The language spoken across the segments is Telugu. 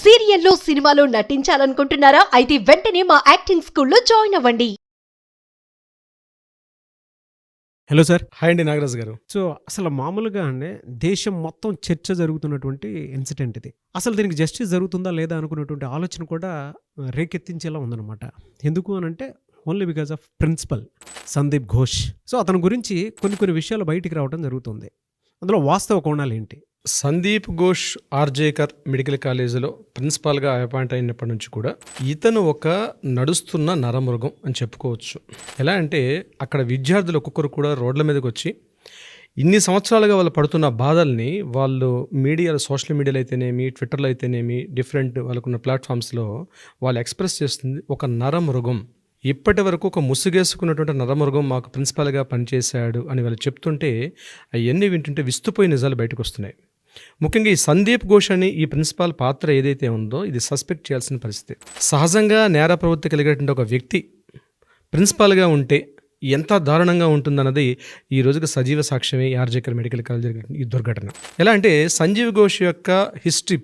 సీరియల్లో సినిమాలో నటించాలనుకుంటున్నారా? అయితే వెంటనే మా యాక్టింగ్ స్కూల్లో జాయిన్ అవ్వండి. Hello sir. హాయ్ అండి నాగరాజు గారు. సో అసలు మామూలుగా అండి దేశం మొత్తం చర్చ జరుగుతున్నటువంటి ఇన్సిడెంట్ ఇది. అసలు దీనికి జస్టిస్ జరుగుతుందా లేదా అనుకున్నటువంటి ఆలోచన కూడా రేకెత్తించేలా ఉందన్నమాట. ఎందుకు అనంటే only because of principal Sandip Ghosh. So అతని గురించి కొన్ని విషయాలు బయటికి రావడం జరుగుతుంది. అందులో వాస్తవ కోణాలు ఏంటి? సందీప్ ఘోష్ ఆర్జేకర్ మెడికల్ కాలేజీలో ప్రిన్సిపాల్గా అపాయింట్ అయినప్పటి నుంచి కూడా ఇతను ఒక నడుస్తున్న నరమృగం అని చెప్పుకోవచ్చు. ఎలా అంటే అక్కడ విద్యార్థులు ఒక్కొక్కరు కూడా రోడ్ల మీదకి వచ్చి ఇన్ని సంవత్సరాలుగా వాళ్ళు పడుతున్న బాధల్ని వాళ్ళు మీడియాలో, సోషల్ మీడియాలో అయితేనేమి, ట్విట్టర్లో అయితేనేమి, డిఫరెంట్ వాళ్ళకున్న ప్లాట్ఫామ్స్లో వాళ్ళు ఎక్స్ప్రెస్ చేస్తుంది ఒక నరమృగం. ఇప్పటి వరకు ఒక ముసుగేసుకున్నటువంటి నరమృగం మాకు ప్రిన్సిపాల్గా పనిచేశాడు అని వాళ్ళు చెప్తుంటే అవన్నీ వింటుంటే విస్తుపోయి నిజాలు బయటకు వస్తున్నాయి. ముఖ్యంగా ఈ సందీప్ ఘోష్ అని ఈ ప్రిన్సిపాల్ పాత్ర ఏదైతే ఉందో ఇది సస్పెక్ట్ చేయాల్సిన పరిస్థితి. సహజంగా నేర ప్రవృత్తి కలిగేటువంటి ఒక వ్యక్తి ప్రిన్సిపాల్గా ఉంటే ఎంత దారుణంగా ఉంటుందన్నది ఈ రోజుకి సజీవ సాక్ష్యమే ఈ ఆర్జేకర్ మెడికల్ కాలేజ్ జరిగిన ఈ దుర్ఘటన. ఎలా అంటే సంజీవ్ ఘోష్ యొక్క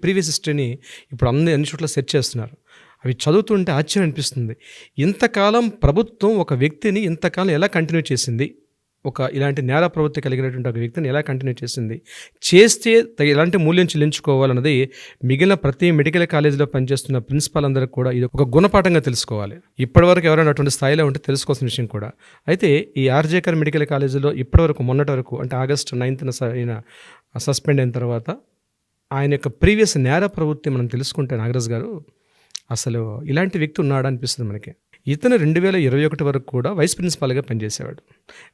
ప్రీవియస్ హిస్టరీని ఇప్పుడు అన్ని చోట్ల సెర్చ్ చేస్తున్నారు. అవి చదువుతుంటే ఆశ్చర్యం అనిపిస్తుంది. ఇంతకాలం ప్రభుత్వం ఒక వ్యక్తిని ఇంతకాలం ఎలా కంటిన్యూ చేసింది, ఇలాంటి నేర ప్రవృత్తి కలిగినటువంటి ఒక వ్యక్తిని ఎలా కంటిన్యూ చేస్తే ఎలాంటి మూల్యం చెల్లించుకోవాలన్నది మిగిలిన ప్రతి మెడికల్ కాలేజీలో పనిచేస్తున్న ప్రిన్సిపాల్ అందరికీ కూడా ఇది ఒక గుణపాఠంగా తెలుసుకోవాలి. ఇప్పటివరకు ఎవరైనా అటువంటి స్థాయిలో ఉంటే తెలుసుకోవాల్సిన విషయం కూడా. అయితే ఈ ఆర్జేకర్ మెడికల్ కాలేజీలో ఇప్పటివరకు మొన్నటి వరకు అంటే ఆగస్టు 9న ఆయన సస్పెండ్ అయిన తర్వాత ఆయన యొక్క ప్రీవియస్ నేర ప్రవృత్తి మనం తెలుసుకుంటే నాగరాజు గారు అసలు ఇలాంటి వ్యక్తి ఉన్నాడా అనిపిస్తుంది మనకి. ఇతను 2021 వరకు కూడా వైస్ ప్రిన్సిపాల్గా పనిచేసేవాడు.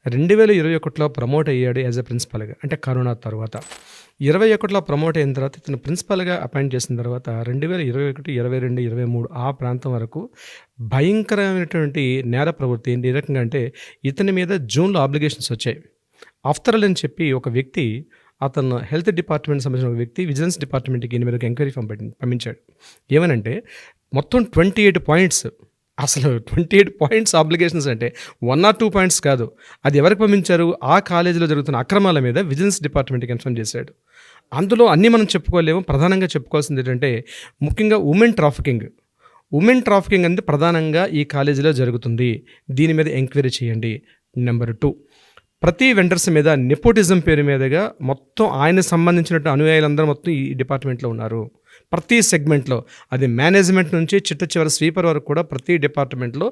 2021లో ప్రమోట్ అయ్యాడు యాజ్ ఎ ప్రిన్సిపాల్గా, అంటే కరోనా తర్వాత. 21లో ప్రమోట్ అయిన తర్వాత ఇతను ప్రిన్సిపాల్గా అపాయింట్ చేసిన తర్వాత 2021, 22, 23 ఆ ప్రాంతం వరకు భయంకరమైనటువంటి నేర ప్రవృత్తి. ఏ రకంగా అంటే ఇతని మీద జూన్లో ఆబ్లిగేషన్స్ వచ్చాయి. ఆఫ్టర్ ఆల్ అని చెప్పి ఒక వ్యక్తి, అతను హెల్త్ డిపార్ట్మెంట్ సంబంధించిన ఒక వ్యక్తి విజిలెన్స్ డిపార్ట్మెంట్కి 8 ఎంక్వైరీ ఫామ్ పంపించాడు. ఏమనంటే మొత్తం 28 పాయింట్స్, అసలు 28 పాయింట్స్ ఆబ్లిగేషన్స్ అంటే 1 or 2 పాయింట్స్ కాదు. అది ఎవరికి పంపించారు? ఆ కాలేజీలో జరుగుతున్న అక్రమాల మీద విజిలెన్స్ డిపార్ట్మెంట్కి ఇన్ఫార్మ్ చేశాడు. అందులో అన్నీ మనం చెప్పుకోలేము. ప్రధానంగా చెప్పుకోవాల్సింది ఏంటంటే ముఖ్యంగా ఉమెన్ ట్రాఫికింగ్ అనేది ప్రధానంగా ఈ కాలేజీలో జరుగుతుంది. దీని మీద ఎంక్వైరీ చేయండి. నెంబర్ 2, ప్రతి వెండర్స్ మీద నెపోటిజం పేరు మీదుగా మొత్తం ఆయన సంబంధించినట్టు అనుయాయులందరూ మొత్తం ఈ డిపార్ట్మెంట్లో ఉన్నారు. ప్రతి సెగ్మెంట్లో, అది మేనేజ్మెంట్ నుంచి చివరి స్వీపర్ వరకు కూడా ప్రతి డిపార్ట్మెంట్లో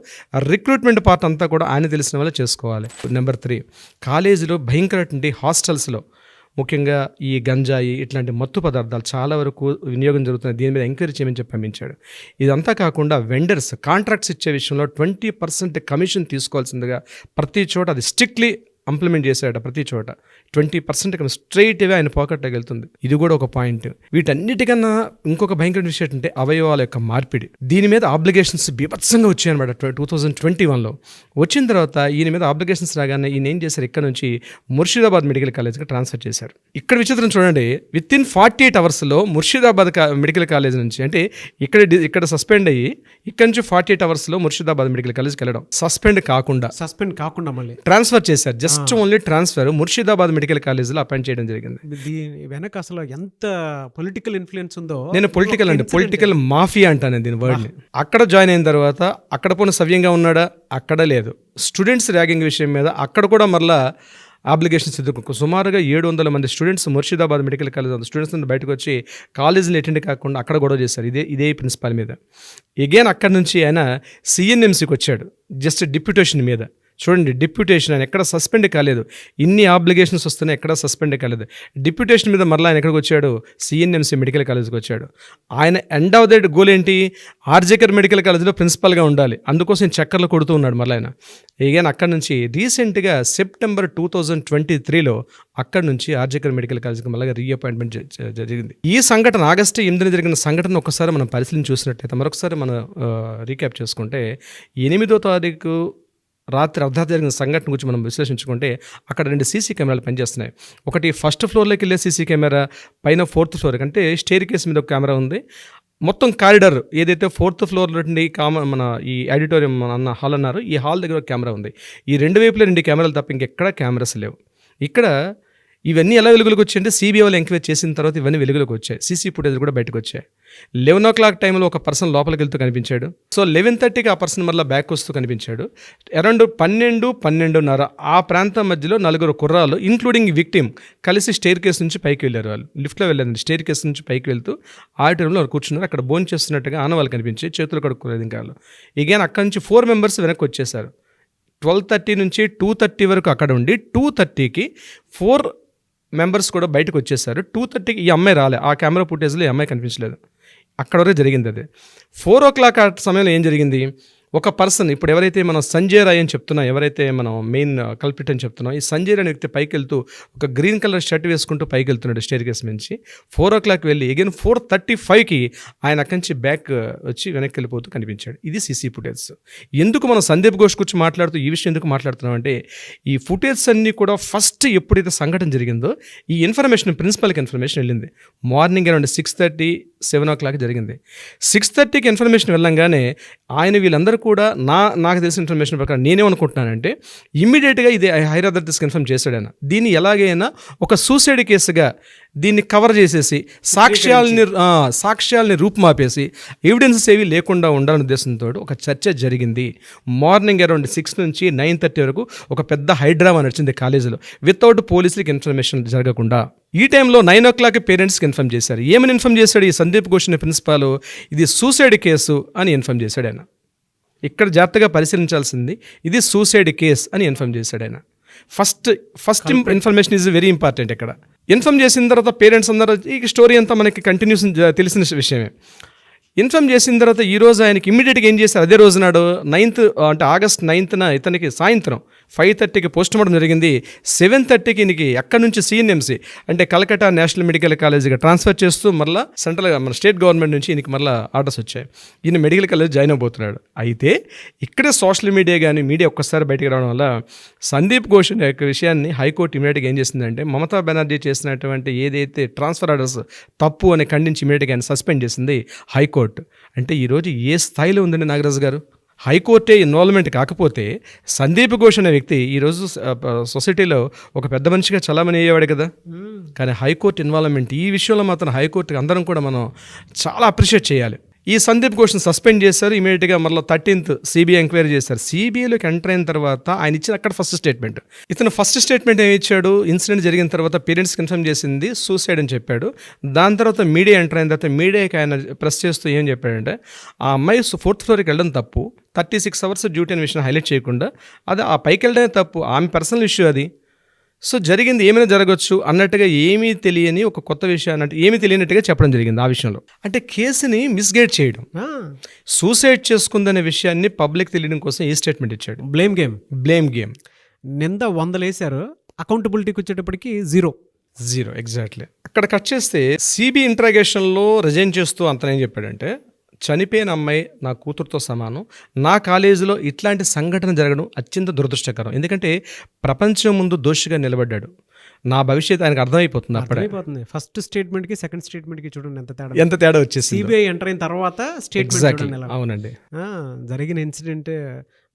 రిక్రూట్మెంట్ పార్ట్ అంతా కూడా ఆయన తెలిసిన వాళ్ళు చేసుకోవాలి. నెంబర్ 3, కాలేజీలో భయంకరటువంటి హాస్టల్స్లో ముఖ్యంగా ఈ గంజాయి ఇట్లాంటి మత్తు పదార్థాలు చాలా వరకు వినియోగం జరుగుతుంది. దీని మీద ఎంక్వైరీ చేయమని చెప్పి పంపించాడు. ఇదంతా కాకుండా వెండర్స్ కాంట్రాక్ట్స్ ఇచ్చే విషయంలో 20% కమిషన్ తీసుకోవాల్సిందిగా ప్రతి చోట అది స్ట్రిక్ట్లీ ఇంప్లిమెంట్ చేశాడు. ప్రతి చోట 20% స్ట్రైట్ అవే ఆయన పాకెట్లోకి వెళ్తుంది. ఇది కూడా ఒక పాయింట్. వీటన్నిటికన్నా ఇంకొక భయంకర విషయం ఏంటంటే అవయవాల యొక్క మార్పిడి. దీని మీద ఆబ్లిగేషన్స్ బీభత్సంగా వచ్చాయన్నమాట. 2021లో వచ్చిన తర్వాత ఈయన మీద ఆబ్లిగేషన్స్ రాగానే ఈయన ఏం చేశారు, ఇక్కడ నుంచి ముర్షిదాబాద్ మెడికల్ కాలేజ్కి ట్రాన్స్ఫర్ చేశారు. ఇక్కడ విచిత్రం చూడండి, వితిన్ 48 అవర్స్లో ముర్షిదాబాద్ మెడికల్ కాలేజ్ నుంచి, అంటే ఇక్కడ సస్పెండ్ అయ్యి ఇక్కడ నుంచి 48 అవర్స్లో ముర్షిదాబాద్ మెడికల్ కాలేజ్కి వెళ్ళడం, సస్పెండ్ కాకుండా మళ్ళీ ట్రాన్స్ఫర్ చేశారు. Just only transfer Murshidabad medical కాలేజీలో అపాయింట్ చేయడం జరిగింది. దీని వెనక అసలు ఎంత పొలిటికల్ ఇన్ఫ్లుయెన్స్ ఉందో, నేను పొలిటికల్ మాఫియా అంటాను దీని వర్డ్ని. అక్కడ జాయిన్ అయిన తర్వాత అక్కడ పోనీ సవ్యంగా ఉన్నాడా? అక్కడ లేదు. స్టూడెంట్స్ ర్యాగింగ్ విషయం మీద అక్కడ కూడా మరలా అప్లికేషన్స్ ఎదుర్కొ సుమారుగా 700 మంది students Murshidabad medical college students నుండి బయటకు వచ్చి కాలేజీని అటెండ్ కాకుండా అక్కడ గొడవ చేశారు ఇదే ప్రిన్సిపాల్ మీద. ఎగైన్ అక్కడ నుంచి ఆయన సిఎన్ఎంసీకి వచ్చాడు జస్ట్ డిప్యూటేషన్ మీద. చూడండి, డిప్యూటేషన్ ఆయన ఎక్కడ సస్పెండ్ కాలేదు. ఇన్ని ఆబ్లిగేషన్స్ వస్తున్నాయి, ఎక్కడ సస్పెండ్ కాలేదు. డిప్యూటేషన్ మీద మరలా ఆయన ఎక్కడికి వచ్చాడు? సిఎన్ఎంసీ మెడికల్ కాలేజ్కి వచ్చాడు. ఆయన ఎండ్ ఆఫ్ ద గోల్ ఏంటి? ఆర్జేకర్ మెడికల్ కాలేజ్లో ప్రిన్సిపాల్గా ఉండాలి. అందుకోసం చక్కర్లు కొడుతూ ఉన్నాడు మరలా ఆయన. again అక్కడ నుంచి రీసెంట్గా సెప్టెంబర్ 2023లో అక్కడ నుంచి ఆర్జేకర్ మెడికల్ కాలేజ్కి మళ్ళీ రీఅపాయింట్మెంట్ జరిగింది. ఈ సంఘటన ఆగస్టు 8న జరిగిన సంఘటన ఒకసారి మనం పరిశీలించి చూసినట్లయితే, మరొకసారి మనం రీక్యాప్ చేసుకుంటే 8వ తారీఖు రాత్రి అర్ధరాత్రి జరిగిన సంఘటన గురించి మనం విశ్లేషించుకుంటే అక్కడ 2 సీసీ కెమెరాలు పనిచేస్తున్నాయి. ఒకటి ఫస్ట్ ఫ్లోర్లోకి వెళ్ళే సీసీ కెమెరా, పైన 4th ఫ్లోర్ అంటే స్టేర్ కేస్ మీద ఒక కెమెరా ఉంది. మొత్తం కారిడార్ ఏదైతే 4th ఫ్లోర్ నుండి మన ఈ ఆడిటోరియం అన్న హాల్ అన్నారు, ఈ హాల్ దగ్గర ఒక కెమెరా ఉంది. ఈ 2 వైపులో 2 కెమెరాలు తప్ప ఇంకెక్కడ కెమెరాస్ లేవు. ఇక్కడ ఇవన్నీ ఎలా వెలుగులోకి వచ్చాయంటే సిబిఐ వాళ్ళు ఎంక్వైరీ చేసిన తర్వాత ఇవన్నీ వెలుగులోకి వచ్చాయి. సీసీ ఫుటేజ్ కూడా బయటకు వచ్చాయి. 11 టైంలో ఒక పర్సన్ లోపలికి వెళ్తూ కనిపించాడు. సో 11:30కి ఆ పర్సన్ మళ్ళీ బ్యాక్ వస్తూ కనిపించాడు. అరౌండ్ 12-12:30 ఆ ప్రాంతం మధ్యలో 4 కుర్రాలు ఇంక్లూడింగ్ విక్టిమ్ కలిసి స్టేర్ కేస్ నుంచి పైకి వెళ్ళారు. వాళ్ళు లిఫ్ట్లో వెళ్ళారు. స్టేర్ కేస్ నుంచి పైకి వెళ్తూ ఆడిటోరియంలో వాళ్ళు కూర్చున్నారు. అక్కడ భోజనం చేస్తున్నట్టుగా ఆనవాళ్ళు కనిపించి చేతులు కడుక్కోలేదు ఇంకా వాళ్ళు. ఇగైన్ అక్కడి నుంచి 4 మెంబర్స్ వెనక్కి వచ్చేసారు. 12:30 నుంచి 2:30 వరకు అక్కడ ఉండి 2:30కి 4 మెంబర్స్ కూడా బయటకు వచ్చేసారు. 2:30కి ఈ అమ్మాయి రాలే. ఆ కెమెరా ఫుటేజ్లో ఈ అమ్మాయి కనిపించలేదు. అక్కడ వరకు జరిగింది అది. 4 o'clock ఆ సమయంలో ఏం జరిగింది, ఒక పర్సన్ ఇప్పుడు ఎవరైతే మనం సంజయ్ రాయ్ అని చెప్తున్నాం, ఎవరైతే మనం మెయిన్ కల్పిట్ అని చెప్తున్నాం, ఈ సంజయ్ రాయ్ అనే వ్యక్తి పైకి వెళ్తూ ఒక గ్రీన్ కలర్ షర్ట్ వేసుకుంటూ పైకి వెళ్తున్నాడు స్టేర్ కేస్ నుంచి. 4 o'clock వెళ్ళి అగైన్ 4:35కి ఆయన అక్కడి నుంచి బ్యాక్ వచ్చి వెనక్కి వెళ్ళిపోతూ కనిపించాడు. ఇది సీసీ ఫుటేజ్. ఎందుకు మనం సందీప్ ఘోష్ గురించి మాట్లాడుతూ ఈ విషయం ఎందుకు మాట్లాడుతున్నాం అంటే, ఈ ఫుటేజ్ అన్నీ కూడా ఫస్ట్ ఎప్పుడైతే సంఘటన జరిగిందో ఈ ఇన్ఫర్మేషన్ ప్రిన్సిపల్కి ఇన్ఫర్మేషన్ వెళ్ళింది. మార్నింగ్ అరౌండ్ 6:30, 7 o'clock జరిగింది. 6:30కి ఇన్ఫర్మేషన్ వెళ్ళంగానే ఆయన వీళ్ళందరూ కూడా నాకు తెలిసిన ఇన్ఫర్మేషన్ ప్రకారం నేనేమనుకుంటున్నానంటే ఇమ్మీడియట్గా ఇది హైదరాబాద్ తీసుకు ఇన్ఫార్మ్ చేశాడు ఆయన. దీన్ని ఎలాగైనా ఒక సూసైడ్ కేసుగా దీన్ని కవర్ చేసేసి సాక్ష్యాలని రూపుమాపేసి ఎవిడెన్సెస్ ఏవి లేకుండా ఉండాలనే ఉద్దేశంతో ఒక చర్చ జరిగింది. మార్నింగ్ అరౌండ్ 6 నుంచి 9:30 వరకు ఒక పెద్ద హైడ్రామా నడిచింది కాలేజీలో వితౌట్ పోలీసులకి ఇన్ఫర్మేషన్ జరగకుండా. ఈ టైంలో 9 o'clock పేరెంట్స్కి ఇన్ఫార్మ్ చేశారు. ఏమని ఇన్ఫార్మ్ చేశాడు ఈ సందీప్ ఘోష్ అనే ప్రిన్సిపాల్, ఇది సూసైడ్ కేసు అని ఇన్ఫార్మ్ చేశాడు ఆయన. ఇక్కడ జాగ్రత్తగా పరిశీలించాల్సింది, ఇది సూసైడ్ కేస్ అని ఇన్ఫార్మ్ చేశాడు ఆయన. First information is very important. ఇక్కడ ఇన్ఫార్మ్ చేసిన తర్వాత పేరెంట్స్ అందరూ ఈ స్టోరీ అంతా మనకి కంటిన్యూస్ తెలిసిన విషయమే. ఇన్ఫార్మ్ చేసిన తర్వాత ఈరోజు ఆయనకి ఇమ్మీడియట్గా ఏం చేశారు, అదే రోజు నాడు 9th అంటే August 9th ఇతనికి సాయంత్రం 5:30కి పోస్ట్ మార్టం జరిగింది. 7:30కి ఈయనకి అక్కడి నుంచి CNMC అంటే కలకట్టా నేషనల్ మెడికల్ కాలేజీగా ట్రాన్స్ఫర్ చేస్తూ మళ్ళీ మన స్టేట్ గవర్నమెంట్ నుంచి ఈయనకి మళ్ళీ ఆర్డర్స్ వచ్చాయి. ఈయన మెడికల్ కాలేజ్ జాయిన్ అవబోతున్నాడు. అయితే ఇక్కడే సోషల్ మీడియా కానీ మీడియా ఒక్కసారి బయటకు రావడం వల్ల సందీప్ ఘోష్ యొక్క విషయాన్ని హైకోర్టు ఇమీడియట్గా ఏం చేసిందంటే, మమతా బెనర్జీ చేసినటువంటి ఏదైతే ట్రాన్స్ఫర్ ఆర్డర్స్ తప్పు అని ఖండించి ఇమీడియట్గా ఆయన సస్పెండ్ చేసింది హైకోర్టు. అంటే ఈరోజు ఏ స్థాయిలో ఉందండి నాగరాజు గారు, హైకోర్టే ఇన్వాల్వ్మెంట్ కాకపోతే సందీప్ ఘోష్ అనే వ్యక్తి ఈరోజు సొసైటీలో ఒక పెద్ద మనిషిగా చలామణి అయ్యేవాడు కదా. కానీ హైకోర్టు ఇన్వాల్వ్మెంట్ ఈ విషయంలో మాత్రం హైకోర్టుకి అందరం కూడా మనం చాలా అప్రిషియేట్ చేయాలి. ఈ సందీప్ ఘోష్ని సస్పెండ్ చేశారు. ఇమీడియట్గా మళ్ళీ 13th సిబిఐ ఎంక్వైరీ చేశారు. సిబిఐలోకి ఎంటర్ అయిన తర్వాత ఆయన ఇచ్చిన అక్కడ ఫస్ట్ స్టేట్మెంట్, ఇతను ఫస్ట్ స్టేట్మెంట్ ఏమి ఇచ్చాడు, ఇన్సిడెంట్ జరిగిన తర్వాత పేరెంట్స్కి ఇన్ఫార్మ్ చేసింది సూసైడ్ అని చెప్పాడు. దాని తర్వాత మీడియా ఎంటర్ అయిన తర్వాత మీడియాకి ఆయన ప్రెస్ చేస్తూ ఏం చెప్పాడంటే, ఆ అమ్మాయి 4th floorకి వెళ్ళడం తప్పు, 36 hours డ్యూటీ అనే విషయం హైలైట్ చేయకుండా అది ఆ పైకి వెళ్ళడమే తప్పు, ఆమె పర్సనల్ ఇష్యూ అది. సో జరిగింది ఏమైనా జరగవచ్చు అన్నట్టుగా ఏమీ తెలియని ఒక కొత్త విషయాన్ని అంటే ఏమీ తెలియనట్టుగా చెప్పడం జరిగింది. ఆ విషయంలో అంటే కేసుని మిస్గైడ్ చేయడం, సూసైడ్ చేసుకుందనే విషయాన్ని పబ్లిక్ తెలియడం కోసం ఈ స్టేట్మెంట్ ఇచ్చాడు. బ్లేమ్ గేమ్ నింద 100 వేశారు, అకౌంటబిలిటీకి వచ్చేటప్పటికి 0 ఎగ్జాక్ట్లీ. అక్కడ కట్ చేస్తే సిబి ఇంట్రాగేషన్లో రిజైన్ చేస్తూ అంతనేం చెప్పాడంటే, చనిపోయిన అమ్మాయి నా కూతురుతో సమానం, నా కాలేజీలో ఇట్లాంటి సంఘటన జరగడం అత్యంత దురదృష్టకరం, ఎందుకంటే ప్రపంచం ముందు దోషిగా నిలబడ్డాడు, నా భవిష్యత్తు ఆయనకు అర్థమైపోతుంది. అప్పుడే ఫస్ట్ స్టేట్మెంట్కి సెకండ్ స్టేట్మెంట్కి చూడండి ఎంత తేడా వచ్చేసి. సిబిఐ ఎంటర్ అయిన తర్వాత స్టేట్మెంట్. అవునండి, జరిగిన ఇన్సిడెంట్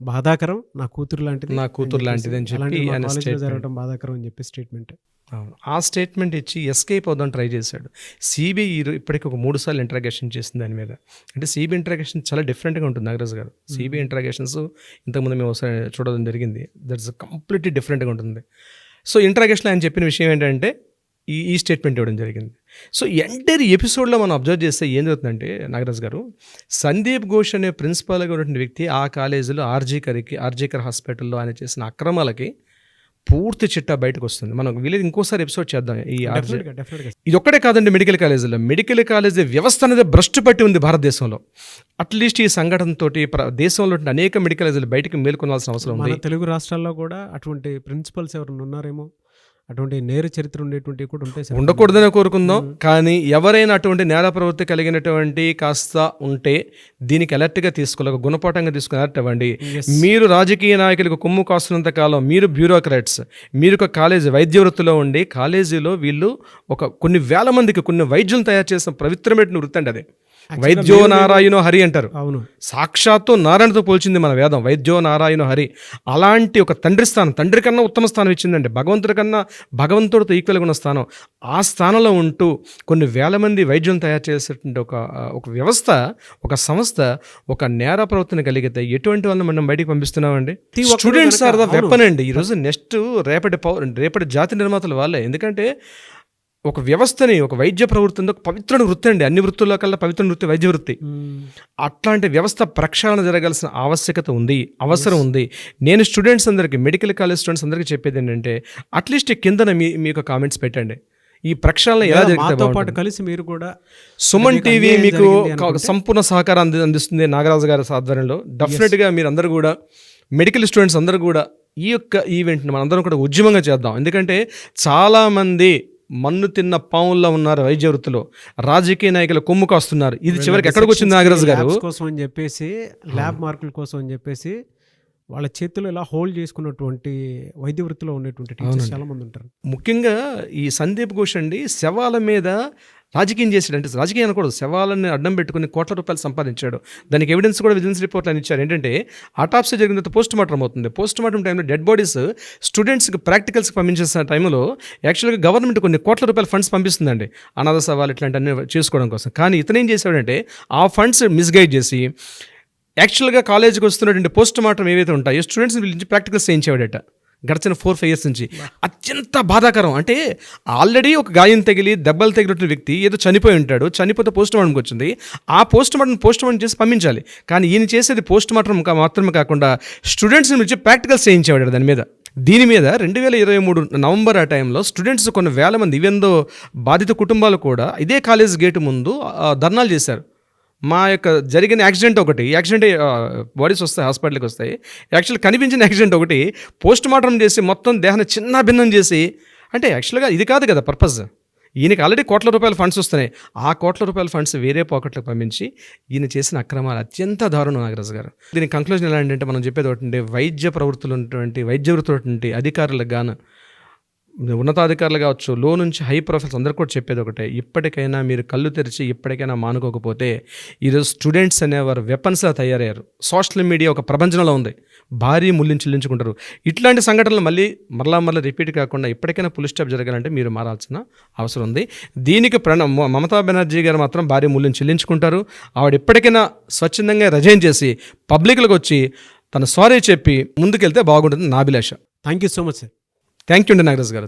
బాధాకరం, నా కూతురు లాంటిది అని చెప్పి జరగడం బాధాకరం అని చెప్పి స్టేట్మెంట్. అవును, ఆ స్టేట్మెంట్ ఇచ్చి ఎస్కేప్ అవుదాం ట్రై చేశాడు. సిబిఐ ఇప్పటికి ఒక 3 సార్లు ఇంట్రాగేషన్ చేసింది దాని మీద. అంటే సిబిఐ ఇంట్రాగేషన్ చాలా డిఫరెంట్గా ఉంటుంది నాగరాజు గారు. సిబిఐ ఇంట్రాగేషన్స్ ఇంతకుముందు మేము ఒకసారి చూడడం జరిగింది, దట్స్ కంప్లీట్లీ డిఫరెంట్గా ఉంటుంది. సో ఇంట్రాగేషన్లో ఆయన చెప్పిన విషయం ఏంటంటే ఈ స్టేట్మెంట్ ఇవ్వడం జరిగింది. సో ఎంటైర్ ఎపిసోడ్లో మనం అబ్జర్వ్ చేస్తే ఏం జరుగుతుందంటే నాగరాజు గారు, సందీప్ ఘోష్ అనే ప్రిన్సిపాల్గా ఉన్నటువంటి వ్యక్తి ఆ కాలేజీలో ఆర్జీకర్ హాస్పిటల్లో ఆయన చేసిన అక్రమాలకి పూర్తి చిట్టా బయటకు వస్తుంది. మనం వీలేదు ఇంకోసారి ఎపిసోడ్ చేద్దాం. ఇది ఒక్కడే కాదండి, మెడికల్ కాలేజీ వ్యవస్థ అనేది భ్రష్టు పట్టి ఉంది భారతదేశంలో. అట్లీస్ట్ ఈ సంఘటనతో దేశంలో అనేక మెడికల్ కాలేజీలు బయటకు మేల్కొనాల్సిన అవసరం ఉంది. తెలుగు రాష్ట్రాల్లో కూడా అటువంటి ప్రిన్సిపల్స్ ఎవరైనా ఉన్నారేమో, అటువంటి నేర చరిత్ర ఉండేటువంటివి కూడా ఉంటాయి. ఉండకూడదనే కోరుకుందాం. కానీ ఎవరైనా అటువంటి నేర ప్రవృత్తి కలిగినటువంటి కాస్త ఉంటే దీనికి అలర్ట్గా తీసుకోవాలి, గుణపాఠంగా తీసుకుని అలర్ట్ అవ్వండి. మీరు రాజకీయ నాయకులకు కొమ్ము కాస్తున్నంత కాలం మీరు బ్యూరోక్రాట్స్, మీరు ఒక కాలేజీ వైద్య వృత్తిలో ఉండి కాలేజీలో వీళ్ళు కొన్ని వేల మందికి కొన్ని వైద్యులను తయారు చేసిన పవిత్రమైన వృత్తి అండి అది. వైద్యో నారాయణో హరి అంటారు. అవును. సాక్షాత్తు నారాయణతో పోల్చింది మన వేదం, వైద్యో నారాయణో హరి. అలాంటి ఒక తండ్రి స్థానం, తండ్రి కన్నా ఉత్తమ స్థానం ఇచ్చిందండి. భగవంతుడి కన్నా భగవంతుడితో ఈక్వల్గా ఉన్న స్థానం. ఆ స్థానంలో ఉంటూ కొన్ని వేల మంది వైద్యం తయారు చేసేటువంటి ఒక వ్యవస్థ, ఒక సంస్థ ఒక నేర ప్రవర్తన కలిగితే ఎటువంటి వాళ్ళని మనం బయటికి పంపిస్తున్నామండి? స్టూడెంట్స్ ఆర్ ద వెపన్ అండి. ఈరోజు నెక్స్ట్ రేపటి జాతి నిర్మాతలు వాళ్ళే. ఎందుకంటే ఒక వ్యవస్థని, ఒక వైద్య ప్రవృత్తి ఒక పవిత్ర వృత్తి అండి. అన్ని వృత్తుల్లో కల్లా పవిత్ర వృత్తి వైద్య వృత్తి. అట్లాంటి వ్యవస్థ ప్రక్షాళన జరగాల్సిన ఆవశ్యకత ఉంది, అవసరం ఉంది. నేను స్టూడెంట్స్ అందరికీ, మెడికల్ కాలేజ్ స్టూడెంట్స్ అందరికీ చెప్పేది ఏంటంటే అట్లీస్ట్ కిందన మీకు కామెంట్స్ పెట్టండి. ఈ ప్రక్షాళన ఎలా మాతో పాటు కలిసి మీరు కూడా సుమన్ టీవీ మీకు సంపూర్ణ సహకారం అందిస్తుంది నాగరాజు గారి ఆధ్వర్యంలో. డెఫినెట్గా మీరు అందరూ కూడా, మెడికల్ స్టూడెంట్స్ అందరూ కూడా ఈ యొక్క ఈవెంట్ని మనందరం కూడా ఉద్యమంగా చేద్దాం. ఎందుకంటే చాలామంది మన్ను తిన్న పావుల్లో ఉన్నారు వైద్య వృత్తిలో, రాజకీయ నాయకులు కొమ్ము కాస్తున్నారు. ఇది చివరికి ఎక్కడికి వచ్చింది నాగరాజు గారు? కోసం అని చెప్పేసి, ల్యాబ్ మార్కుల కోసం అని చెప్పేసి వాళ్ళ చేతులు ఇలా హోల్డ్ చేసుకున్నటువంటి వైద్య వృత్తిలో ఉన్నటువంటి టీచర్స్ చాలా మంది ఉంటారు. ముఖ్యంగా ఈ సందీప్ ఘోష్ అండి శవాల మీద రాజకీయం చేశాడు. అంటే రాజకీయం అనకూడదు, శవాలని అడ్డం పెట్టుకుని కోట్ల రూపాయలు సంపాదించాడు. దానికి ఎవిడెన్స్ కూడా విజిలెన్స్ రిపోర్ట్ అని ఇచ్చారు. ఏంటంటే ఆటాప్సీ జరిగిన తర్వాత పోస్ట్ మార్టం అవుతుంది. పోస్ట్ మార్టం టైంలో డెడ్ బాడీస్ స్టూడెంట్స్కి ప్రాక్టికల్స్కి పంపించేసిన టైంలో యాక్చువల్గా గవర్నమెంట్ కొన్ని కోట్ల రూపాయల ఫండ్స్ పంపిస్తుందండి అనాథ సవాలు ఇట్లాంటివన్నీ చేసుకోవడం కోసం. కానీ ఇతను ఏం చేశాడంటే ఆ ఫండ్స్ మిస్గైడ్ చేసి యాక్చువల్గా కాలేజీకి వస్తున్నటువంటి పోస్ట్ మార్టం ఏవైతే ఉంటాయో స్టూడెంట్స్ని పిలిచి ప్రాక్టికల్స్ చేయించేవాడట గడిచిన 4-5 years నుంచి. అత్యంత బాధాకరం. అంటే ఆల్రెడీ ఒక గాయం తగిలి దెబ్బలు తగిలిన వ్యక్తి ఏదో చనిపోయి ఉంటాడు, చనిపోతే పోస్ట్ మార్టంకి వచ్చింది. ఆ పోస్ట్ మార్టం చేసి పంపించాలి. కానీ ఈయన చేసేది పోస్ట్ మార్టం మాత్రమే కాకుండా స్టూడెంట్స్ని పిలిచి ప్రాక్టికల్స్ చేయించేవాడు దాని మీద. దీని మీద 2023 నవంబర్ ఆ టైంలో స్టూడెంట్స్ కొన్ని వేల మంది, ఈవెందో బాధిత కుటుంబాలు కూడా ఇదే కాలేజ్ గేటు ముందు ధర్నాలు చేశారు. మా యొక్క జరిగిన యాక్సిడెంట్ బాడీస్ వస్తాయి, హాస్పిటల్కి వస్తాయి. యాక్చువల్ కనిపించిన యాక్సిడెంట్ ఒకటి పోస్ట్ మార్టం చేసి మొత్తం దేహాన్ని చిన్న భిన్నం చేసి, అంటే యాక్చువల్గా ఇది కాదు కదా పర్పస్. ఈయనకి ఆల్రెడీ కోట్ల రూపాయల ఫండ్స్ వస్తున్నాయి. ఆ కోట్ల రూపాయల ఫండ్స్ వేరే పాకెట్లకు పంపించి ఈయన చేసిన అక్రమాలు అత్యంత దారుణం నాగరాజు గారు. దీని కంక్లూజన్ ఎలా అంటే మనం చెప్పేది ఒకటి, వైద్య ప్రవృత్తులు ఉన్నటువంటి వైద్య వృత్తులు అధికారులకు గాను, ఉన్నతాధికారులు కావచ్చు, లో నుంచి హై ప్రొఫైల్స్ అందరూ కూడా చెప్పేది ఒకటే, ఇప్పటికైనా మీరు కళ్ళు తెరిచి ఇప్పటికైనా మానుకోకపోతే ఈరోజు స్టూడెంట్స్ అనేవారు వెపన్స్గా తయారయ్యారు. సోషల్ మీడియా ఒక ప్రపంచంలో ఉంది, భారీ మూల్యం చెల్లించుకుంటారు. ఇట్లాంటి సంఘటనలు మరలా రిపీట్ కాకుండా ఇప్పటికైనా పుల్ స్టాప్ జరగాలంటే మీరు మారాల్సిన అవసరం ఉంది. దీనికి మమతా బెనర్జీ గారు మాత్రం భారీ మూల్యం చెల్లించుకుంటారు. ఆవిడ ఇప్పటికైనా స్వచ్ఛందంగా రిజైన్ చేసి పబ్లిక్లకు వచ్చి తన సారీ చెప్పి ముందుకెళ్తే బాగుంటుంది నా అభిలాష. Thank you so much sir. Thank you అండి నాగరాజు గారు.